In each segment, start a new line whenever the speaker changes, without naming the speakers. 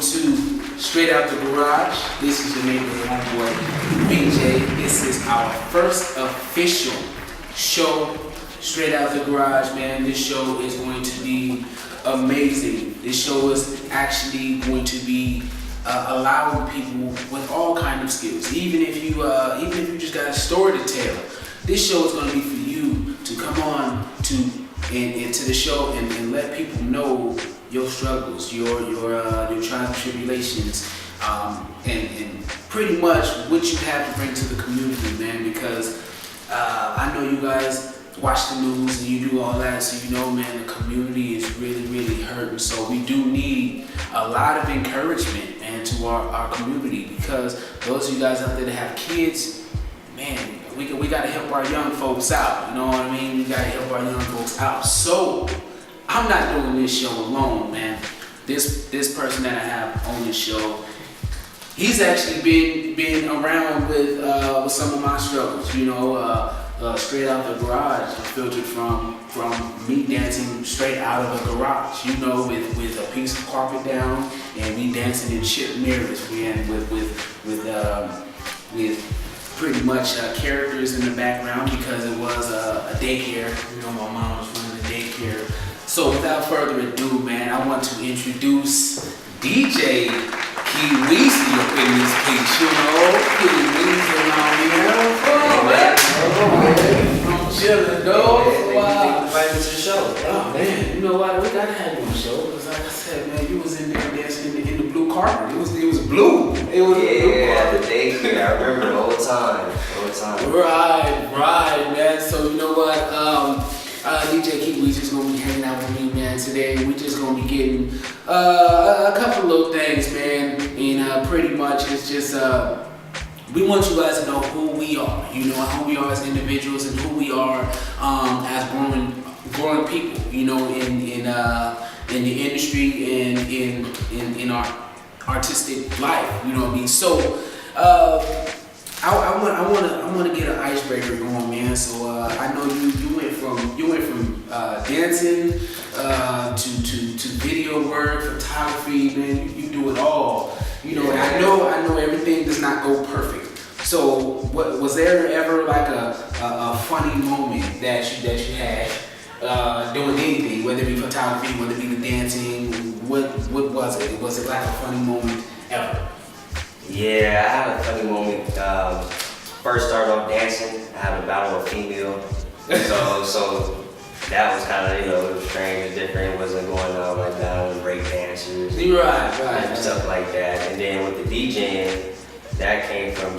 to Straight Out the Garage. This is your neighborhood homeboy, BJ. This is our first official show, Straight Out the Garage, man. This show is going to be amazing. This show is actually going to be allowing people with all kind of skills. Even if you just got a story to tell, this show is going to be for you to come on to into the show and let people know your struggles, your trials and tribulations, and pretty much what you have to bring to the community, man. Because I know you guys watch the news and you do all that, so you know, man, the community is really hurting. So we do need a lot of encouragement, man, to our community, because those of you guys out there that have kids, man, we gotta help our young folks out. You know what I mean? We gotta help our young folks out. So I'm not doing this show alone, man. This person that I have on this show, he's actually been around with some of my struggles. You know, Straight Out the Garage filtered from me dancing straight out of a garage. You know, with a piece of carpet down and me dancing in chipped mirrors, man, with pretty much characters in the background, because it was a daycare. You know, my mom was running the daycare. So without further ado, man, I want to introduce DJ Key-Weezy up in this piece. You know, Key-Weezy around here. I'm chilling, dog. Wow.
Invite me to the show.
Oh man, you know what? We gotta have you on the show, because like I said, man, you was in there dancing in the blue carpet. It was blue. It was blue carpet.
The day, I remember the whole time.
Right, man. So you know what? DJ Key-Weezy is gonna be hanging out with me, man. Today we just gonna be getting a couple little things, man. And pretty much it's just we want you guys to know who we are. You know, who we are as individuals and who we are as growing people. You know, in the industry and in our artistic life. You know what I mean? So I want to get an icebreaker going, man. So I know you went from dancing to video work, photography, man. You do it all. You know, and I know everything does not go perfect. So was there ever like a funny moment that you had doing anything, whether it be photography, whether it be the dancing? What was it? Was it like a funny moment ever?
Yeah, I had a funny moment. First started off dancing. I had a battle with a female. So that was kind of, you know, it was strange, it was different. It wasn't going on like that with break dancers.
Right.
And stuff like that. And then with the DJing, that came from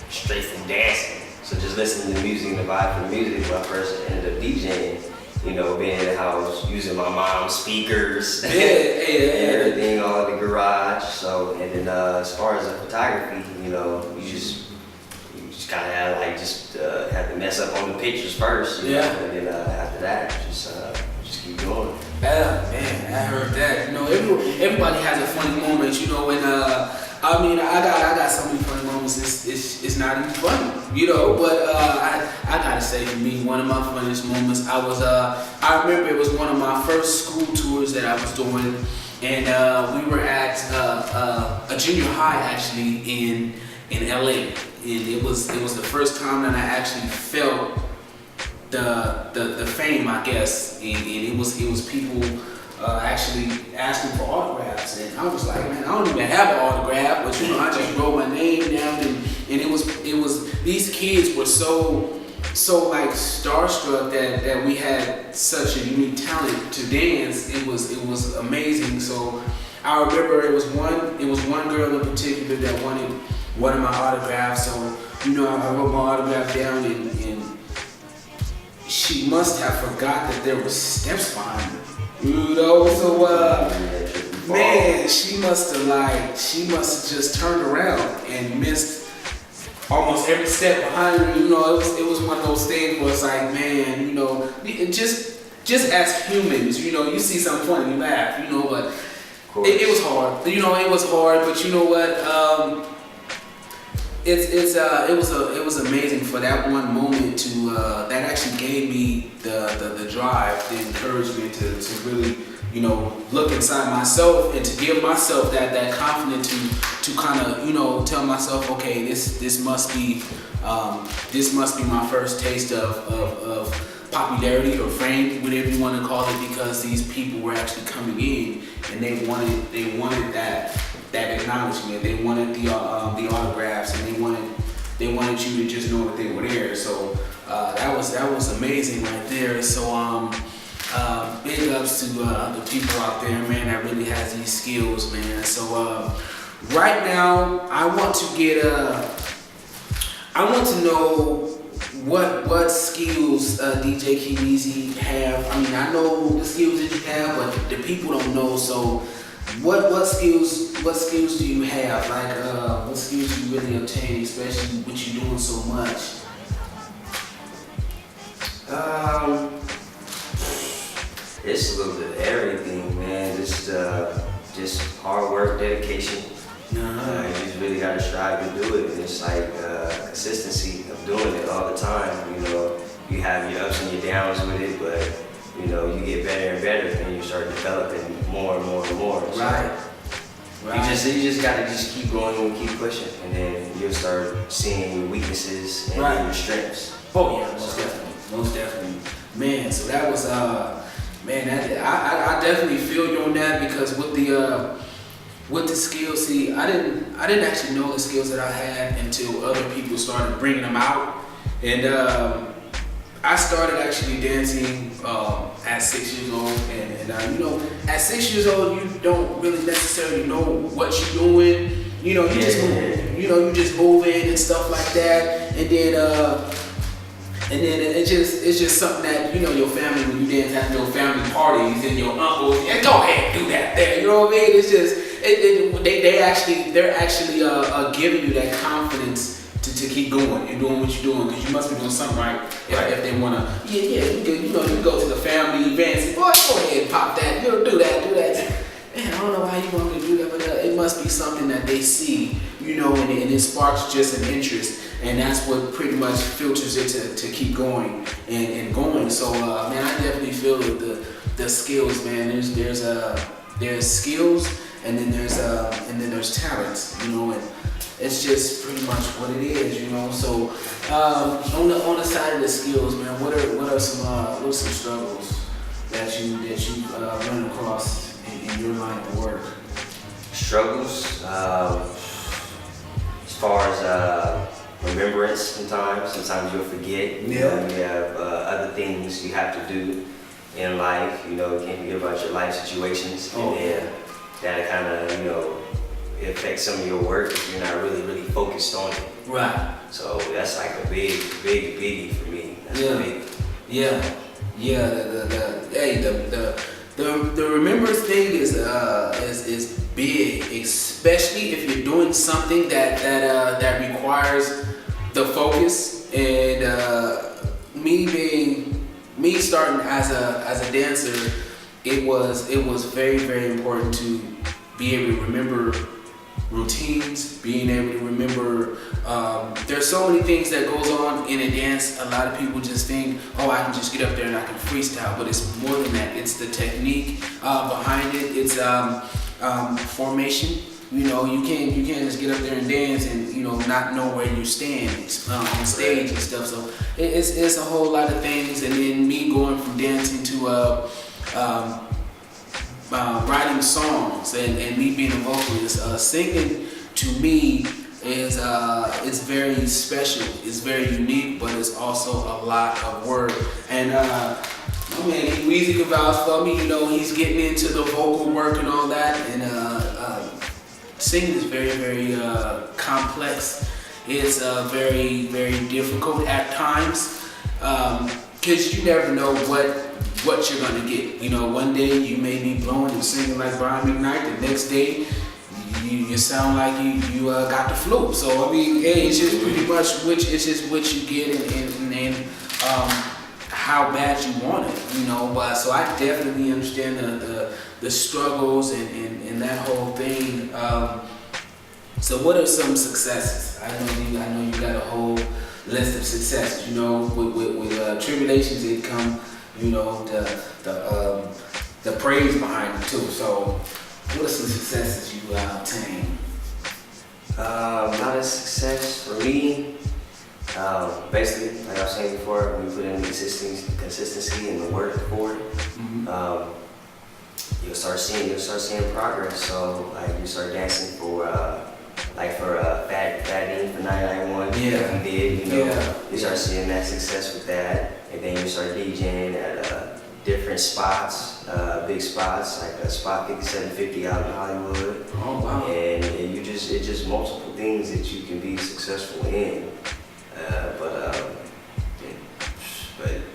straight from dancing. So just listening to music and the vibe for the music. When I first ended up DJing, you know, being in the house, using my mom's speakers, and everything all in the garage. So, and then as far as the photography, you know, you just kind of have to mess up on the pictures first, you know, and then after that, just keep going.
Yeah, man, I heard that. You know, everybody has a funny moment, you know, and I mean, I got so many funny moments. It's not even funny, you know. But I gotta say, for me, one of my funniest moments, I remember it was one of my first school tours that I was doing, and we were at a junior high actually in LA, and it was the first time that I actually felt the fame, I guess, and it was people actually asking for autographs, and I was like, man, I don't even have an autograph, but you know, I just wrote my name down, and it was these kids were so like starstruck that we had such a unique talent to dance. It was amazing. So I remember it was one girl in particular that wanted one of my autographs. So you know, I wrote my autograph down, and she must have forgot that there were steps behind her. You know, so man, she must have just turned around and missed almost every step behind her. You know, it was one of those things where it's like, man, you know, just as humans, you know, you see something funny, you laugh, you know, but it was hard. You know, it was hard, but you know what? it was amazing for that one moment to that actually gave me the drive, the encouragement to really, you know, look inside myself and to give myself that confidence to kind of, you know, tell myself, okay, this must be my first taste of popularity or fame, whatever you want to call it, because these people were actually coming in and they wanted that acknowledgement. They wanted the autographs, and they wanted you to just know that they were there. So that was amazing right there. So big ups to the people out there, man, that really has these skills, man. So right now, I want to know what skills DJ Keezy have. I mean, I know the skills that you have, but the people don't know. So what skills do you have? Like what skills do you really obtain, especially with you doing so much?
It's a little bit of everything, man. Just hard work, dedication. You just really gotta strive to do it, and it's like consistency of doing it all the time. You know, you have your ups and your downs with it, but you know, you get better and better, and you start developing more and more and more. So
Right.
You just gotta just keep going and keep pushing, and then you'll start seeing your weaknesses and
Right.
your strengths.
Oh yeah, most definitely, man. So that was man. I definitely feel you on that, because with the skills, see, I didn't actually know the skills that I had until other people started bringing them out, and I started actually dancing at 6 years old, and you know, at 6 years old, you don't really necessarily know what you're doing. You know, you just move. You know, you just move in and stuff like that, and then it's just something that, you know, your family, when you dance at your family parties and your uncles, and go ahead and do that there. You know what I mean? It's just they're actually giving you that confidence to keep going and doing what you're doing, because you must be doing something right. If they wanna, you go to the family events, boy, go ahead and pop that, you know, do that. Man, I don't know why you want me to do that, but it must be something that they see, you know, and it sparks just an interest, and that's what pretty much filters it to keep going and going. So, man, I definitely feel that the skills, man. There's skills, and then there's talents, you know, and it's just pretty much what it is, you know. So, on the side of the skills, man, what are some struggles that you run across in your line of work?
Struggles, as far as remembrance, sometimes you'll forget. You know, you have other things you have to do in life. You know, you can't forget about your life situations, and then that kind of, you know, it affects some of your work if you're not really focused on it.
Right.
So that's like a big biggie for me. That's big.
The remembrance thing is big, especially if you're doing something that requires the focus. And me starting as a dancer, it was very, very important to be able to remember routines, being able to remember. There's so many things that goes on in a dance. A lot of people just think, oh, I can just get up there and I can freestyle, but it's more than that. It's the technique behind it. It's formation. You know, you can't just get up there and dance and, you know, not know where you stand on stage and stuff. So it's a whole lot of things. And then me going from dancing to writing songs and me being a vocalist, singing to me is it's very special. It's very unique, but it's also a lot of work. And my man Weezy can vouch for me. You know, he's getting into the vocal work and all that. And singing is very, very complex. It's very, very difficult at times, because you never know what you're gonna get. You know, one day you may be blowing and singing like Brian McKnight. The next day you sound like you got the flu. So I mean, hey, it's just pretty much what you get and how bad you want it. You know, but so I definitely understand the struggles and that whole thing. So what are some successes? I know you got a whole list of successes. You know, with tribulations, it come, you know, the praise behind it too. So what are some successes you obtained?
Not a success for me. Basically, like I was saying before, we put in consistency and the work for it.
Mm-hmm.
You'll start seeing progress. So like you start dancing for Fat Dean for 991.
Yeah.
We did, you know.
Yeah.
You start seeing that success with that, and then you start DJing at different spots, big spots like spot 5750 out in Hollywood.
Oh wow.
And it's just multiple things that you can be successful in, but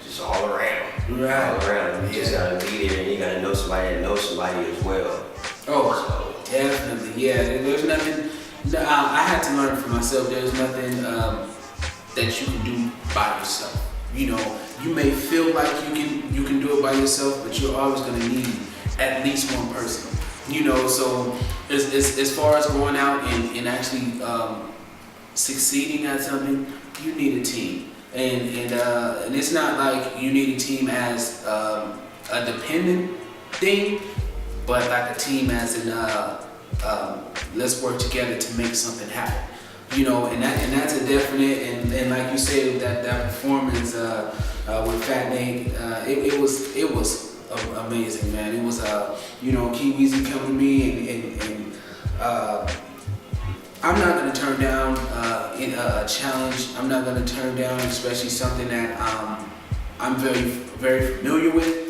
just all around.
Right.
All around. You just gotta be there, and you gotta know somebody that knows somebody as well.
Oh, so, definitely. Yeah. There's nothing. I had to learn for myself. There's nothing that you can do by yourself. You know, you may feel like you can do it by yourself, but you're always gonna need at least one person. You know, so as far as going out and actually succeeding at something, you need a team. And it's not like you need a team as a dependent thing, but like a team as in let's work together to make something happen. You know, and that's a definite, and like you said, that performance with Fat Nate, it was amazing, man. It was you know, Key Weezy coming to me and I'm not gonna turn down a challenge. I'm not gonna turn down, especially something that I'm very familiar with.